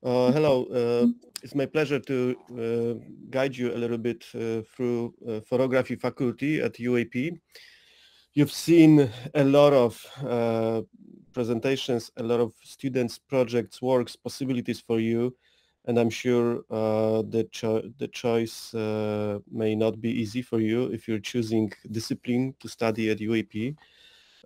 Hello. It's my pleasure to guide you a little bit through photography faculty at UAP. You've seen a lot of presentations, a lot of students, projects, works, possibilities for you, and I'm sure the choice may not be easy for you if you're choosing discipline to study at UAP.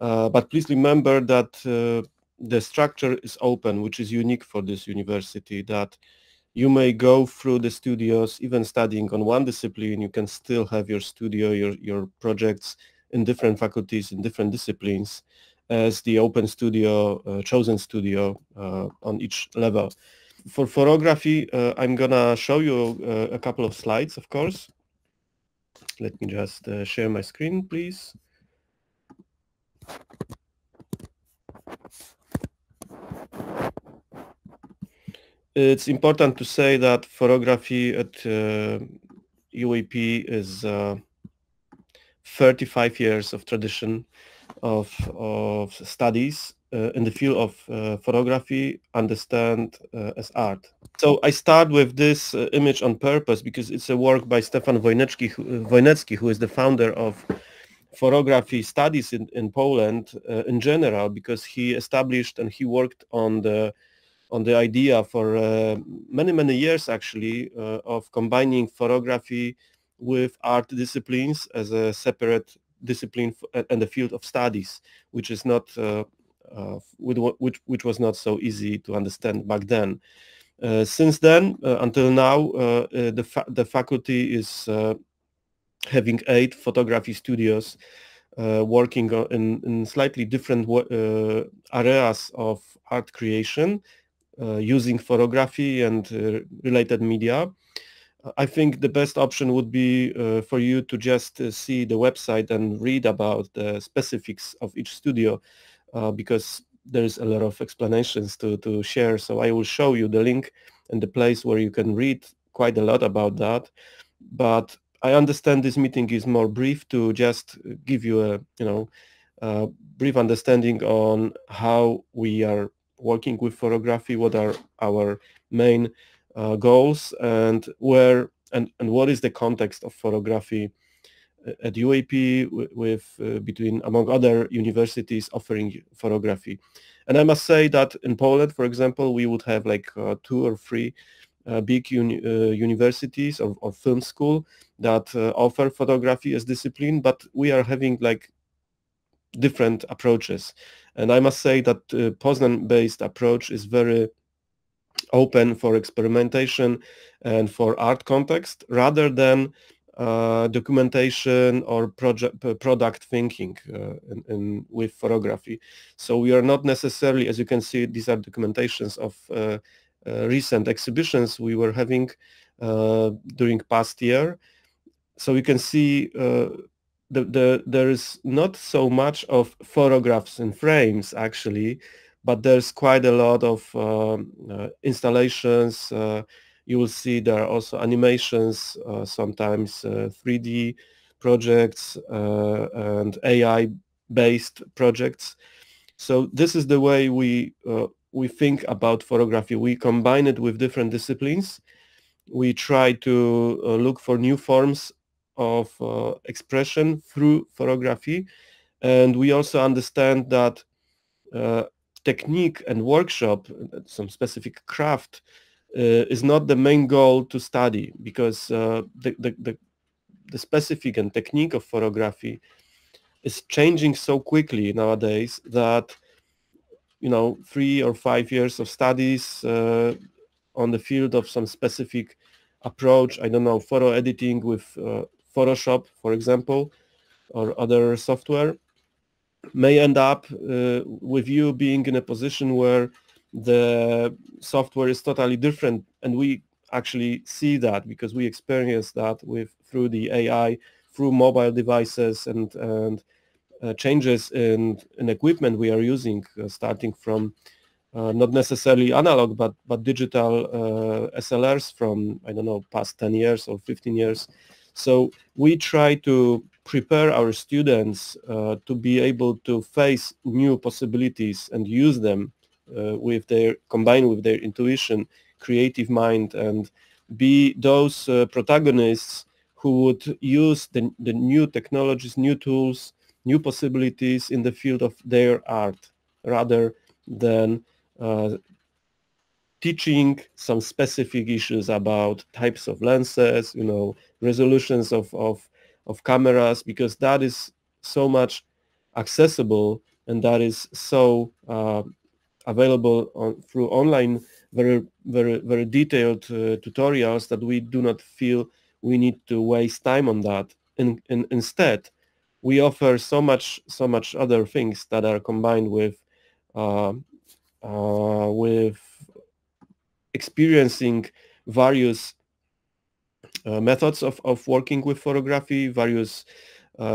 But please remember that the structure is open, which is unique for this university, that you may go through the studios, even studying on one discipline, you can still have your studio, your projects in different faculties, in different disciplines, as the open studio, chosen studio on each level. For photography, I'm gonna show you a couple of slides, of course. Let me just share my screen, please. It's important to say that photography at UAP is 35 years of tradition of studies in the field of photography, understand as art. So I start with this image on purpose because it's a work by Stefan Wojnecki, who is the founder of photography studies in Poland in general, because he established and he worked on the idea for many years actually of combining photography with art disciplines as a separate discipline and the field of studies, which is not which was not so easy to understand back then. Since then until now, the faculty is having 8 photography studios working in slightly different areas of art creation, using photography and related media. I think the best option would be for you to just see the website and read about the specifics of each studio, because there's a lot of explanations to share. So I will show you the link and the place where you can read quite a lot about that. But I understand this meeting is more brief to just give you a brief understanding on how we are working with photography, what are our main goals, and where and what is the context of photography at UAP with between among other universities offering photography. And I must say that in Poland, for example, we would have like 2 or 3 big universities or film school that offer photography as discipline, but we are having like different approaches. And I must say that Poznan-based approach is very open for experimentation and for art context rather than documentation or product thinking with photography. So we are not necessarily, as you can see, these are documentations of recent exhibitions we were having during past year. So you can see there is not so much of photographs in frames actually, but there's quite a lot of installations. You will see there are also animations, sometimes 3D projects and AI-based projects. So this is the way we think about photography. We combine it with different disciplines. We try to look for new forms of expression through photography, and we also understand that technique and workshop, some specific craft, is not the main goal to study, because the specific and technique of photography is changing so quickly nowadays that 3 or 5 years of studies on the field of some specific approach, I don't know, photo editing with Photoshop, for example, or other software, may end up with you being in a position where the software is totally different. And we actually see that because we experience that through the AI, through mobile devices and changes in equipment we are using, starting from not necessarily analog, but digital SLRs from, I don't know, past 10 years or 15 years. So we try to prepare our students to be able to face new possibilities and use them combine with their intuition, creative mind, and be those protagonists who would use the new technologies, new tools, new possibilities in the field of their art, rather than teaching some specific issues about types of lenses, resolutions of cameras, because that is so much accessible, and that is so available through online, very, very, very detailed tutorials, that we do not feel we need to waste time on that. And instead, we offer so much other things that are combined with experiencing various methods of working with photography, various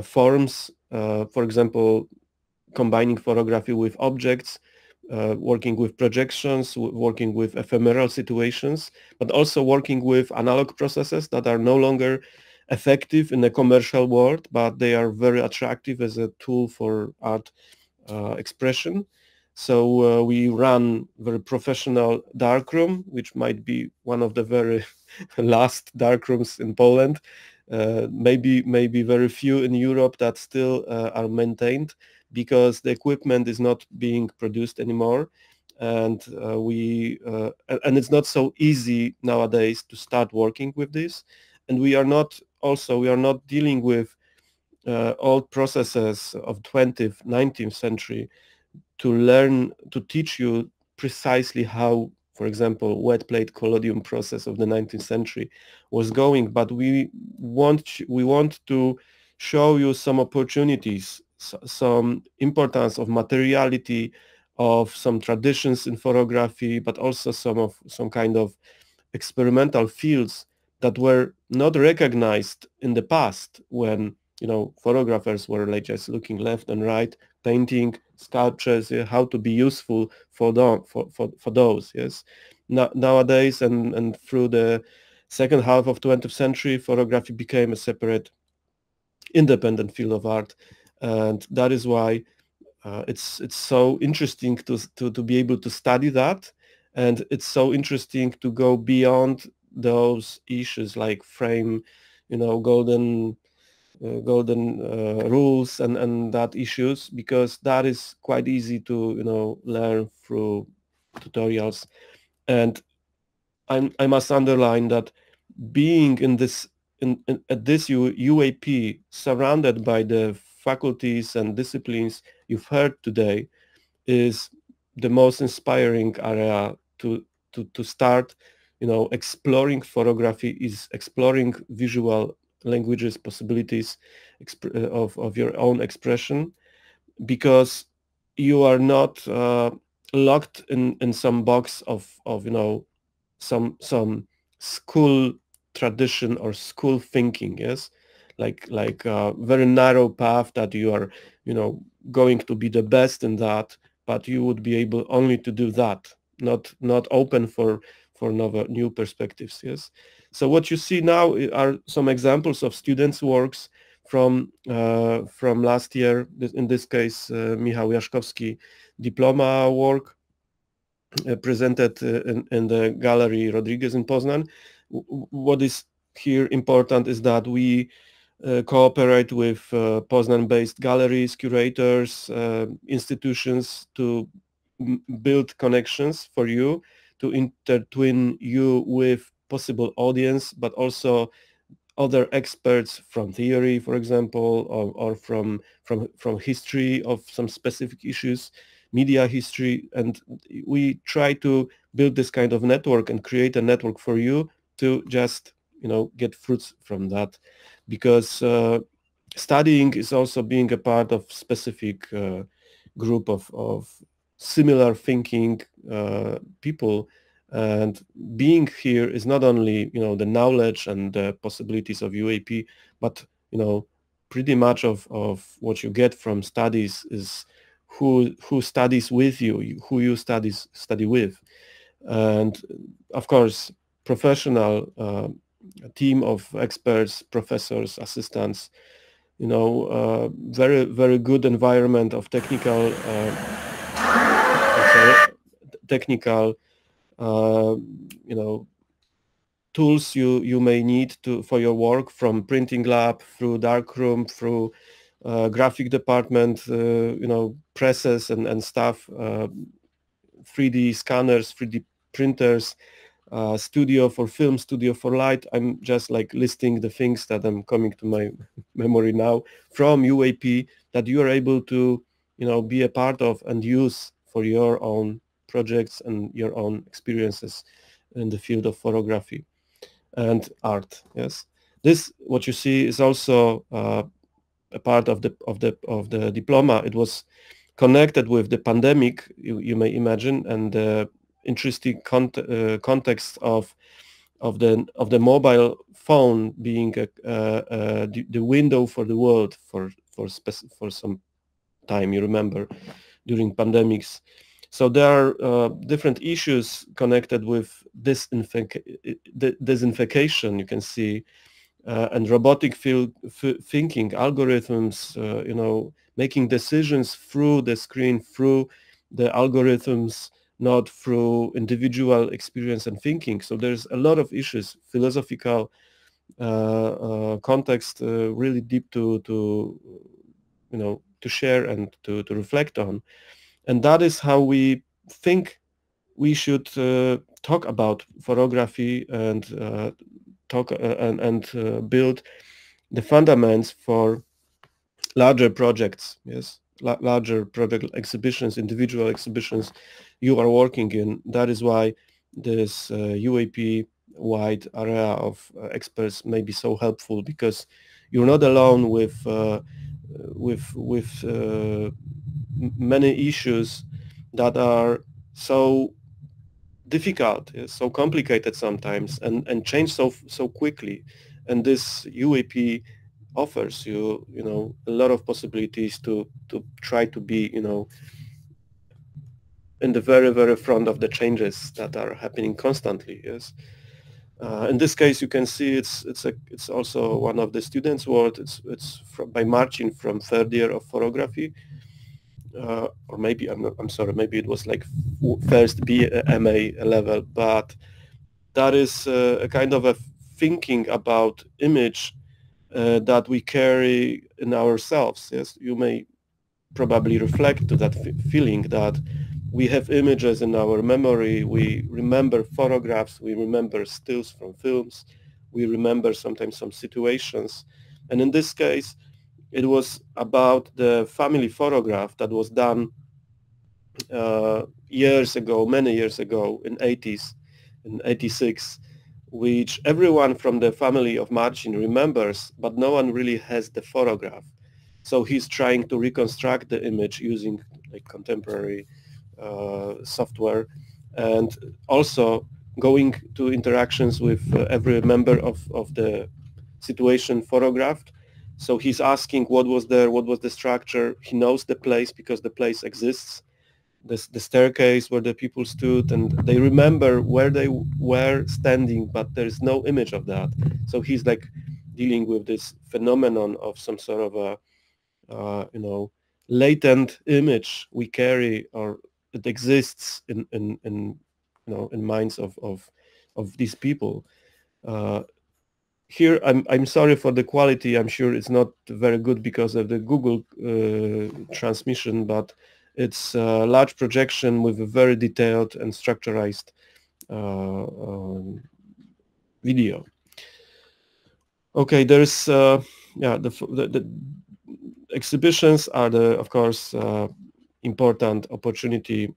forms, for example, combining photography with objects, working with projections, working with ephemeral situations, but also working with analog processes that are no longer effective in the commercial world, but they are very attractive as a tool for art expression. So we run very professional darkroom, which might be one of the very last darkrooms in Poland. Maybe very few in Europe that still are maintained, because the equipment is not being produced anymore, and and it's not so easy nowadays to start working with this. And we are not dealing with old processes of 20th, 19th century to teach you precisely how, for example, wet plate collodion process of the 19th century was going, but we want to show you some opportunities, some importance of materiality, of some traditions in photography, but also some kind of experimental fields that were not recognized in the past, when photographers were like just looking left and right, painting sculptures, how to be useful for those. Yes, nowadays, and through the second half of 20th century, photography became a separate, independent field of art, and that is why it's so interesting to be able to study that, and it's so interesting to go beyond those issues like frame, golden rules and that issues, because that is quite easy to learn through tutorials. And I must underline that being in this at this UAP, surrounded by the faculties and disciplines you've heard today, is the most inspiring area to start exploring photography, is exploring visual languages, possibilities of your own expression, because you are not locked in some box of some school tradition or school thinking. Yes, like a very narrow path that you are going to be the best in that, but you would be able only to do that, not open for new perspectives. Yes, so what you see now are some examples of students' works from last year. In this case, Michał Jaszkowski diploma work, presented in the Gallery Rodriguez in Poznan. What is here important is that we cooperate with Poznan-based galleries, curators, institutions to build connections for you, to intertwine you with possible audience, but also other experts from theory, for example, or from history of some specific issues, media history, and we try to build this kind of network and create a network for you to just get fruits from that, because studying is also being a part of specific group of similar thinking people. And being here is not only the knowledge and the possibilities of UAP, but pretty much of what you get from studies is who studies with you, who you study with, and of course professional team of experts, professors, assistants, very, very good environment of technical sorry, technical tools you may need for your work, from printing lab through darkroom, through graphic department, presses and stuff, 3D scanners, 3D printers, studio for film, studio for light. I'm just like listing the things that I'm coming to my memory now from UAP that you are able to, be a part of and use for your own projects and your own experiences in the field of photography and art. Yes, this what you see is also a part of the diploma. It was connected with the pandemic, you may imagine, and the interesting context of the mobile phone being the window for the world for some time. You remember during pandemics. So there are different issues connected with disinfection, you can see, and robotic thinking, algorithms, making decisions through the screen, through the algorithms, not through individual experience and thinking. So there's a lot of issues, philosophical context, really deep to share and to reflect on. And that is how we think we should talk about photography and build the fundamentals for larger projects. Yes, larger project exhibitions, individual exhibitions you are working in. That is why this UAP wide area of experts may be so helpful, because you're not alone with many issues that are so difficult, so complicated sometimes, and change so quickly. And this UAP offers you, a lot of possibilities to try to be, in the very, very front of the changes that are happening constantly. Yes. In this case, you can see it's also one of the students' work. It's by Marcin from third year of photography, or maybe I'm sorry, maybe it was like first BMA level, but that is a kind of a thinking about image that we carry in ourselves. Yes, you may probably reflect to that feeling that we have images in our memory, we remember photographs, we remember stills from films, we remember sometimes some situations. And in this case, it was about the family photograph that was done years ago, many years ago, in 80s, in 86, which everyone from the family of Marcin remembers, but no one really has the photograph. So he's trying to reconstruct the image using like contemporary software, and also going to interactions with every member of the situation photographed. So he's asking what was there, what was the structure. He knows the place because the place exists, the staircase where the people stood, and they remember where they were standing, but there is no image of that. So he's like dealing with this phenomenon of some sort of a latent image we carry, or it exists in minds of these people. Here I'm sorry for the quality. I'm sure it's not very good because of the Google transmission, but it's a large projection with a very detailed and structurized video. Okay, there's the exhibitions are of course important opportunity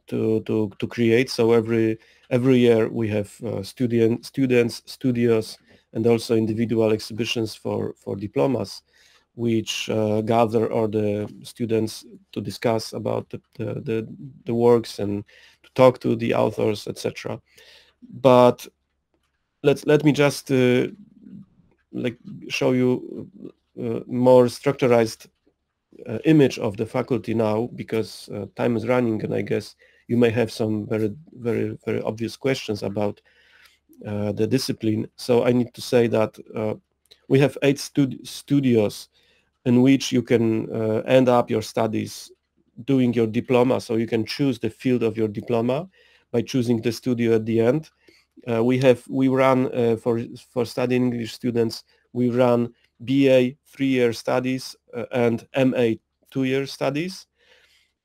to create. So every year we have students, studios, and also individual exhibitions for diplomas, which gather all the students to discuss about the works and to talk to the authors, etc. But let me just like show you more structurized image of the faculty now, because time is running, and I guess you may have some very, very, very obvious questions about the discipline. So I need to say that we have 8 studios in which you can end up your studies doing your diploma, so you can choose the field of your diploma by choosing the studio at the end. We run for studying English students, we run BA 3-year studies and MA 2-year studies.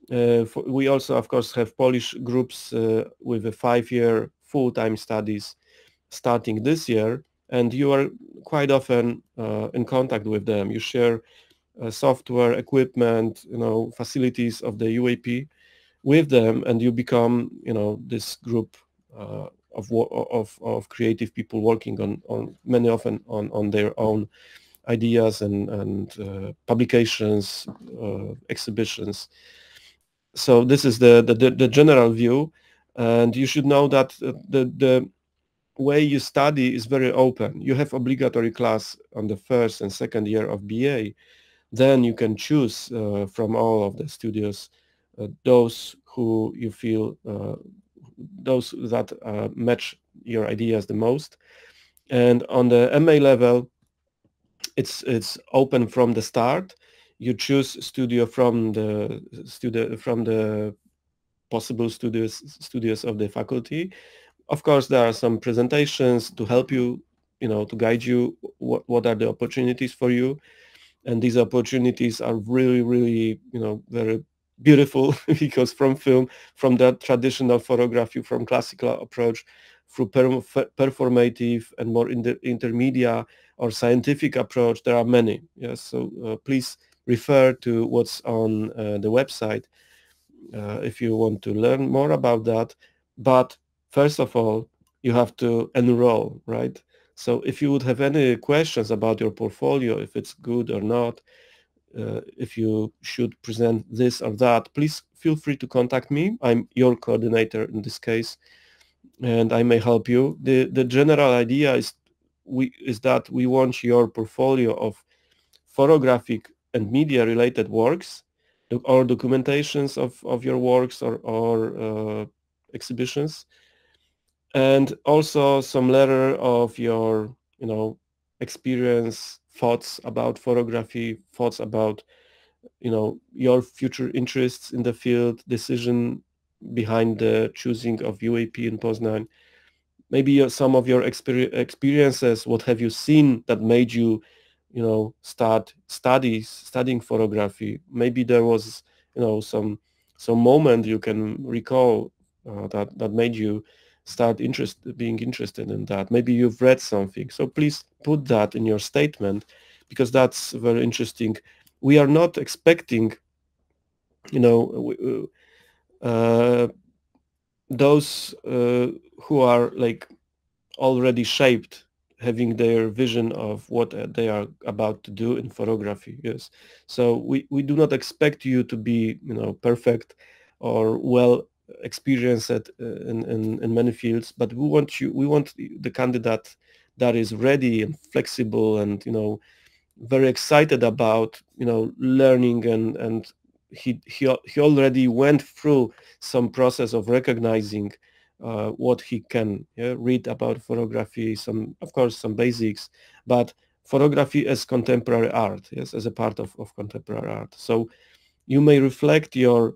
We also, of course, have Polish groups with a 5-year full-time studies starting this year, and you are quite often in contact with them. You share software, equipment, facilities of the UAP with them, and you become, this group of creative people working on many often on their own ideas and publications, exhibitions. So this is the general view, and you should know that the way you study is very open. You have obligatory class on the first and second year of BA. Then you can choose from all of the studios those who you feel those that match your ideas the most. And on the MA level, it's open from the start. You choose studio from the possible studios of the faculty. Of course, there are some presentations to help you, to guide you what are the opportunities for you. And these opportunities are really, really, very beautiful because from film, from that traditional photography, from classical approach, through performative and more intermedia or scientific approach, there are many. Yes, so please refer to what's on the website if you want to learn more about that. But first of all, you have to enroll, right? So if you would have any questions about your portfolio, if it's good or not, if you should present this or that, please feel free to contact me. I'm your coordinator in this case, and I may help you. The general idea is that we want your portfolio of photographic and media related works or documentations of your works or exhibitions, and also some letter of your experience, thoughts about photography, thoughts about your future interests in the field, decision behind the choosing of UAP in Poznan, maybe some of your experiences. What have you seen that made you start studying photography? Maybe there was some moment you can recall that made you start being interested in that. Maybe you've read something, so please put that in your statement, because that's very interesting. We are not expecting uh, those who are like already shaped, having their vision of what they are about to do in photography. Yes, so we do not expect you to be perfect or well experienced in many fields, but we want the candidate that is ready and flexible and very excited about learning, and he already went through some process of recognizing what he can read about photography, some, of course, some basics, but photography as contemporary art, yes, as a part of contemporary art. So you may reflect your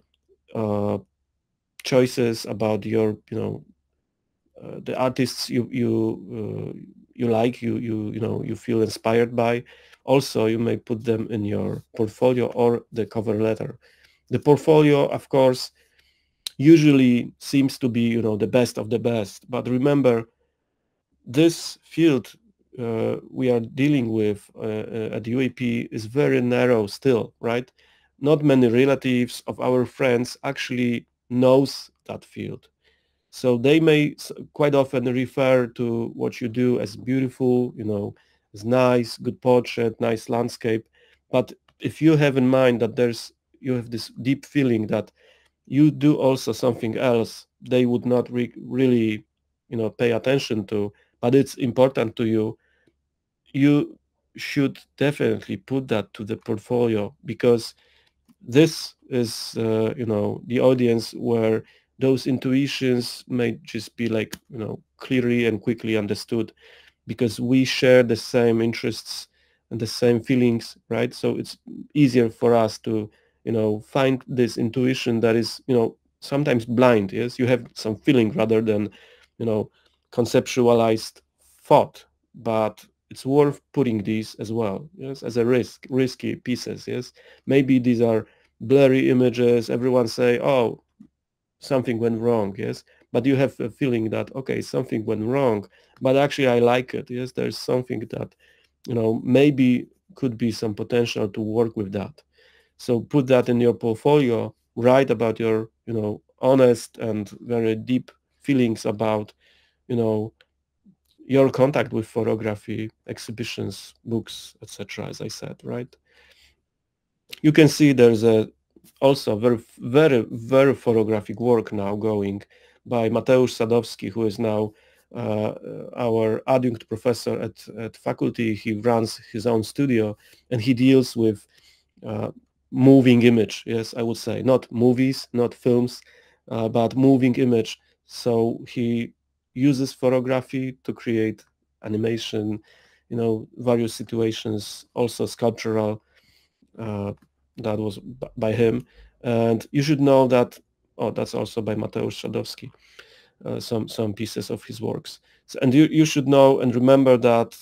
choices about your the artists you like, you feel inspired by. Also, you may put them in your portfolio or the cover letter. The portfolio, of course, usually seems to be the best of the best, but remember, this field we are dealing with at UAP is very narrow still, right? Not many relatives of our friends actually knows that field. So they may quite often refer to what you do as beautiful, as nice, good portrait, nice landscape. But if you have in mind that you have this deep feeling that you do also something else, they would not really, pay attention to, but it's important to you, you should definitely put that to the portfolio, because this is the audience where those intuitions may just be like clearly and quickly understood, because we share the same interests and the same feelings, right? So it's easier for us to find this intuition that is, sometimes blind. Yes, you have some feeling rather than, conceptualized thought, but it's worth putting these as well, yes, as a risky pieces. Yes, maybe these are blurry images. Everyone say, oh, something went wrong. Yes, but you have a feeling that, okay, something went wrong, but actually I like it. Yes, there's something that, maybe could be some potential to work with that. So put that in your portfolio, write about your, honest and very deep feelings about, your contact with photography, exhibitions, books, etc., as I said, right? You can see there's also very, very, very photographic work now going by Mateusz Sadowski, who is now our adjunct professor at faculty. He runs his own studio, and he deals with uh, moving image. Yes, I would say not movies, not films, but moving image. So he uses photography to create animation, various situations, also sculptural. Uh, that was by him, and you should know that. Oh, that's also by Mateusz Szadowski. Some pieces of his works. So, and you should know and remember that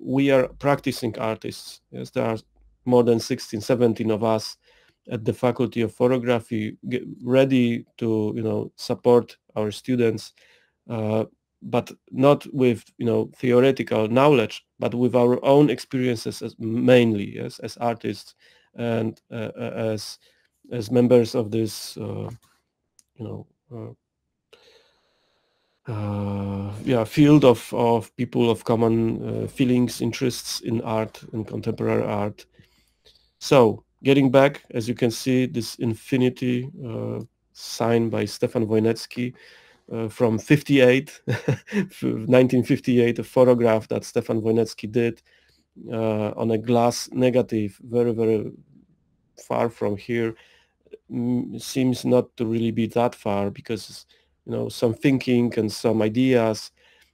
we are practicing artists. Yes, there are more than 16, 17 of us at the Faculty of Photography, ready to support our students, uh, but not with theoretical knowledge, but with our own experiences as mainly, yes, as artists and as members of this you know. Field of people of common feelings, interests in art and contemporary art. So getting back, as you can see, this infinity sign by Stefan Wojnecki from 58, 1958, a photograph that Stefan Wojnecki did on a glass negative, very, very far from here. Seems not to really be that far because some thinking and some ideas,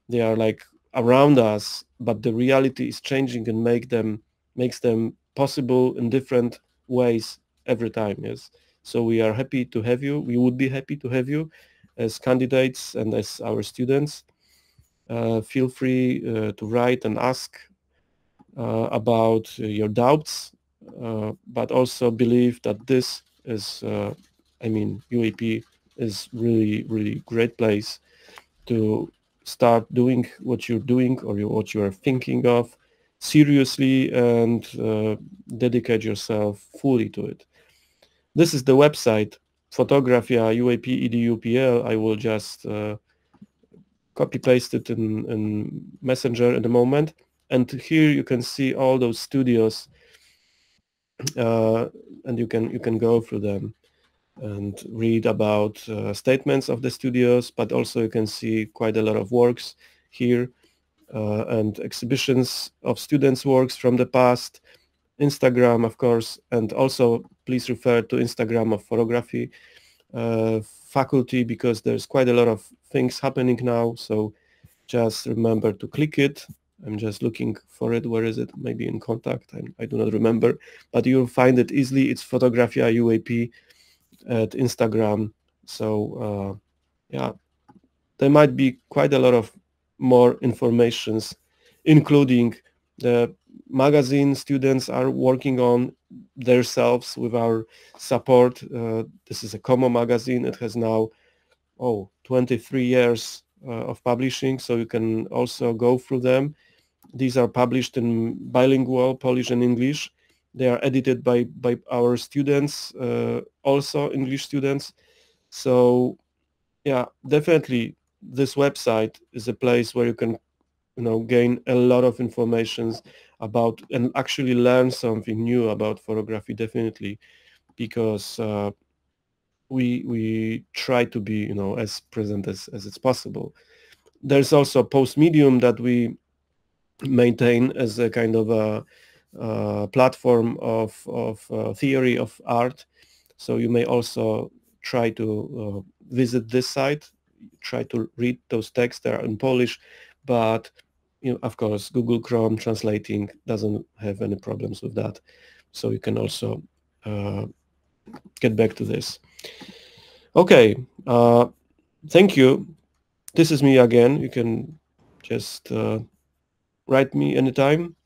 they are like around us, but the reality is changing and makes them possible in different ways every time. Yes, so we are happy to have you. We would be happy to have you as candidates and as our students. Feel free to write and ask about your doubts, but also believe that this is, UAP is really, really great place to start doing what you're doing or what you are thinking of seriously and dedicate yourself fully to it. This is the website, Photografia UAP EDUPL. I will just copy paste it in Messenger in a moment. And here you can see all those studios, and you can go through them and read about statements of the studios, but also you can see quite a lot of works here and exhibitions of students' works from the past, Instagram, of course, and also please refer to Instagram of photography faculty because there's quite a lot of things happening now. So just remember to click it. I'm just looking for it. Where is it? Maybe in contact. I do not remember, but you'll find it easily. It's Photografia UAP at Instagram. So yeah, there might be quite a lot of more informations, including the magazine students are working on themselves with our support. This is a Como magazine. It has now 23 years of publishing, so you can also go through them. These are published in bilingual, Polish and English. They are edited by our students, also English students. So yeah, definitely this website is a place where you can gain a lot of information about and actually learn something new about photography, definitely, because we try to be as present as it's possible. There's also Post Medium that we maintain as a kind of a platform of theory of art. So you may also try to visit this site, try to read those texts. They are in Polish, but of course, Google Chrome translating doesn't have any problems with that. So you can also get back to this. Okay, thank you. This is me again. You can just write me anytime.